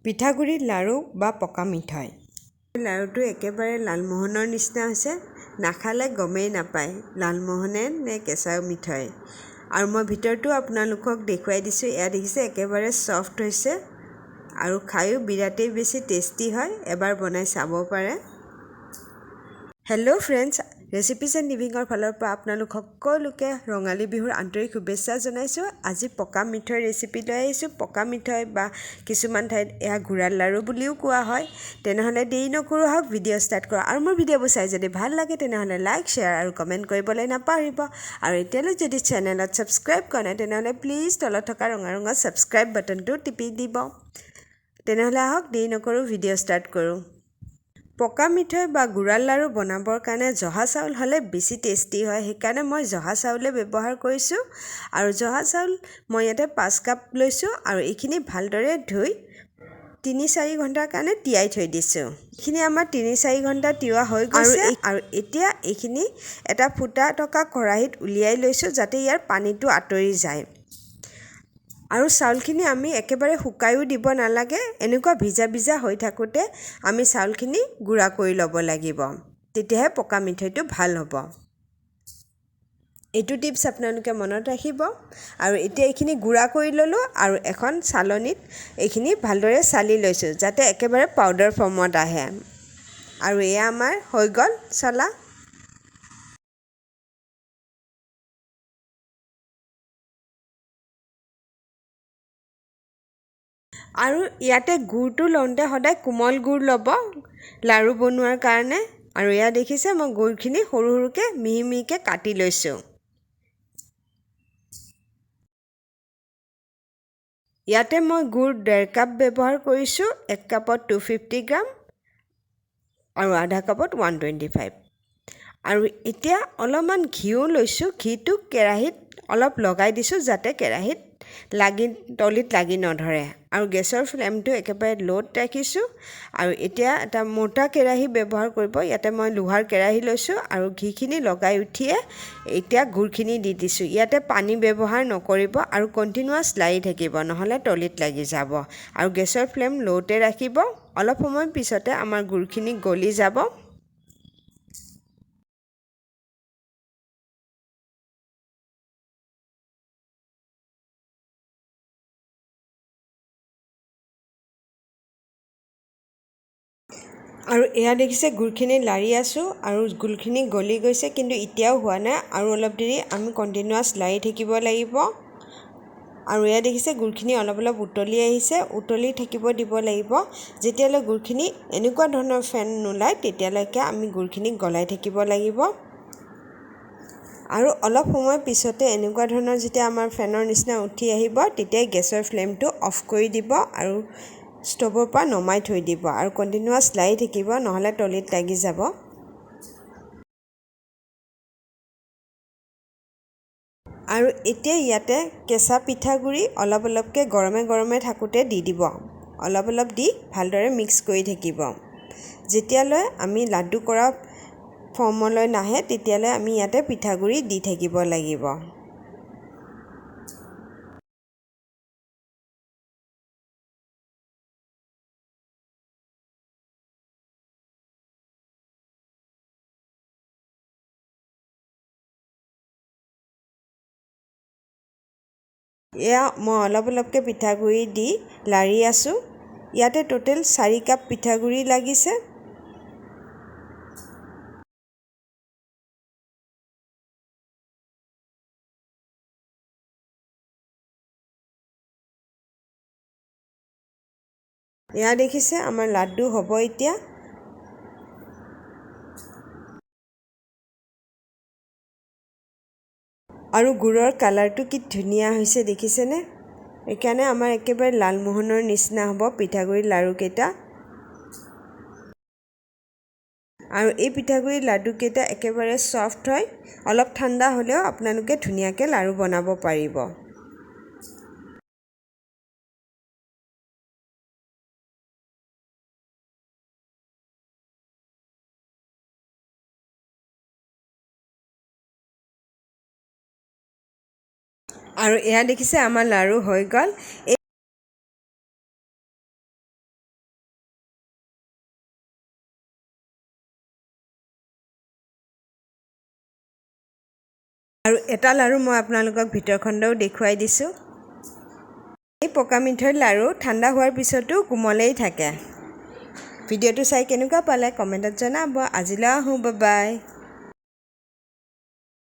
পিঠাগুড়িৰ লাৰু বা পকা মিঠৈ। লাৰুটো একেবাৰে লালমোহনৰ নিচিনা হৈছে, নাখালে গমেই নাপায় লালমোহনে নে কেঁচা মিঠৈ। আৰু মই ভিতৰটো আপোনালোকক দেখুৱাই দিছোঁ। এয়া দেখিছে একেবাৰে ছফ্ট হৈছে আৰু খায়ো বিৰাটেই বেছি টেষ্টি হয়। এবাৰ বনাই চাব পাৰে। হেল্ল' ফ্ৰেণ্ডছ, ৰেচিপিছ এণ্ড লিভিঙৰ ফালৰ পৰা আপোনালোক সকলোকে ৰঙালী বিহুৰ আন্তৰিক শুভেচ্ছা জনাইছোঁ। আজি পকা মিঠৈৰ ৰেচিপি লৈ আহিছোঁ। পকা মিঠৈ বা কিছুমান ঠাইত এয়া গুড়াৰ লাৰু বুলিও কোৱা হয়। তেনেহ'লে দেৰি নকৰোঁ, আহক ভিডিঅ' ষ্টাৰ্ট কৰোঁ। আৰু মোৰ ভিডিঅ'বোৰ চাই যদি ভাল লাগে তেনেহ'লে লাইক, শ্বেয়াৰ আৰু কমেণ্ট কৰিবলৈ নাপাহৰিব। আৰু এতিয়ালৈ যদি চেনেলত ছাবস্ক্ৰাইব কৰা নাই তেনেহ'লে প্লিজ তলত থকা ৰঙা ৰঙা ছাবস্ক্ৰাইব বাটনটো টিপি দিব। তেনেহ'লে আহক দেৰি নকৰোঁ, ভিডিঅ' ষ্টাৰ্ট কৰোঁ। পকা মিঠৈ বা গুড়াৰ লাৰু বনাবৰ কাৰণে জহা চাউল হ'লে বেছি টেষ্টি হয়। সেইকাৰণে মই জহা চাউলে ব্যৱহাৰ কৰিছোঁ। আৰু জহা চাউল মই ইয়াতে 5 কাপ লৈছোঁ আৰু এইখিনি ভালদৰে ধুই 3-4 ঘণ্টাৰ কাৰণে তিয়াই থৈ দিছোঁ। এইখিনি আমাৰ 3-4 ঘণ্টা তিওৱা হৈ গৈছে। আৰু এতিয়া এইখিনি এটা ফুটা থকা কেৰাহীত উলিয়াই লৈছোঁ যাতে ইয়াৰ পানীটো আঁতৰি যায়। আৰু চাউলখিনি আমি একেবাৰে শুকায়ো দিব নালাগে। এনেকুৱা ভিজা ভিজা হৈ থাকোঁতে আমি চাউলখিনি গুড়া কৰি ল'ব লাগিব। তেতিয়াহে পকা মিঠৈটো ভাল হ'ব। এইটো টিপছ আপোনালোকে মনত ৰাখিব। আৰু এতিয়া এইখিনি গুড়া কৰি ল'লোঁ আৰু এখন চালনীত এইখিনি ভালদৰে চালি লৈছোঁ যাতে একেবাৰে পাউডাৰ ফৰ্মত আহে। আৰু এয়া আমাৰ হৈ গ'ল চলা। আৰু ইয়াতে গুড়টো লওঁতে সদায় কোমল গুড় ল'ব লাৰু বনোৱাৰ কাৰণে। আৰু এয়া দেখিছে মই গুড়খিনি সৰু সৰুকৈ মিহি মিহিকৈ কাটি লৈছোঁ। ইয়াতে মই গুড় 1.5 কাপ ব্যৱহাৰ কৰিছোঁ। 1 কাপত 250 গ্ৰাম আৰু আধা কাপত 125। আৰু এতিয়া অলপমান ঘিউ লৈছোঁ। ঘিটো কেৰাহীত অলপ লগাই দিছোঁ যাতে কেৰাহীত তলিত লাগি নধৰে। আৰু গেছৰ ফ্লেমটো একেবাৰে ল'ত ৰাখিছোঁ। আৰু এতিয়া এটা মোটা কেৰাহী ব্যৱহাৰ কৰিব। ইয়াতে মই লোহাৰ কেৰাহী লৈছোঁ আৰু ঘিখিনি লগাই উঠিয়ে এতিয়া গুড়খিনি দি দিছোঁ। ইয়াতে পানী ব্যৱহাৰ নকৰিব আৰু কণ্টিনিউৱাছ লাৰি থাকিব, নহ'লে তলিত লাগি যাব। আৰু গেছৰ ফ্লেম ল'তে ৰাখিব। অলপ সময় পিছতে আমাৰ গুড়খিনি গলি যাব। আৰু এয়া দেখিছে গুড়খিনি লাৰি আছোঁ আৰু গুড়খিনি গলি গৈছে, কিন্তু এতিয়াও হোৱা নাই। আৰু অলপ দেৰি আমি কণ্টিনিউৱাছ লাৰি থাকিব লাগিব। আৰু এয়া দেখিছে গুড়খিনি অলপ অলপ উতলি আহিছে। উতলি থাকিব দিব লাগিব। যেতিয়ালৈ গুড়খিনি এনেকুৱা ধৰণৰ ফেন নোলায় তেতিয়ালৈকে আমি গুড়খিনি গলাই থাকিব লাগিব। আৰু অলপ সময় পিছতে এনেকুৱা ধৰণৰ যেতিয়া আমাৰ ফেনৰ নিচিনা উঠি আহিব তেতিয়াই গেছৰ ফ্লেমটো অফ কৰি দিব আৰু ষ্ট'ভৰ পৰা নমাই থৈ দিব। আৰু কণ্টিনিউৱাছ লাৰি থাকিব, নহ'লে তলিত লাগি যাব। আৰু এতিয়া ইয়াতে কেঁচা পিঠাগুড়ি অলপ অলপকৈ গৰমে গৰমে থাকোঁতে দি দিব। অলপ অলপ দি ভালদৰে মিক্স কৰি থাকিব। যেতিয়ালৈ আমি লাডু কৰা ফৰ্মলৈ নাহে তেতিয়ালৈ আমি ইয়াতে পিঠাগুড়ি দি থাকিব লাগিব। এয়া মই অলপ অলপকৈ পিঠাগুড়ি দি লাৰি আছোঁ। ইয়াতে টোটেল 4 কাপ পিঠাগুড়ি লাগিছে। এয়া দেখিছে আমাৰ লাড্ডু হ'ব এতিয়া। আৰু গুড়ৰ কালাৰটো কি ধুনীয়া হৈছে দেখিছেনে? সেইকাৰণে আমাৰ একেবাৰে লালমোহনৰ নিচিনা হ'ব পিঠাগুড়িৰ লাড়ুকেইটা। আৰু এই পিঠাগুড়িৰ লাডুকেইটা একেবাৰে ছফ্ট হয়। অলপ ঠাণ্ডা হ'লেও আপোনালোকে ধুনীয়াকৈ লাড়ু বনাব পাৰিব। আৰু এয়া দেখিছে আমাৰ লাড়ু হৈ গ'ল। আৰু এটা লাৰু মই আপোনালোকক ভিতৰখণ্ডও দেখুৱাই দিছোঁ। এই পকা মিঠৈৰ লাৰু ঠাণ্ডা হোৱাৰ পিছতো কোমলেই থাকে। ভিডিঅ'টো চাই কেনেকুৱা পালে কমেণ্টত জনাব। আজিলৈ আহোঁ, বাই বাই।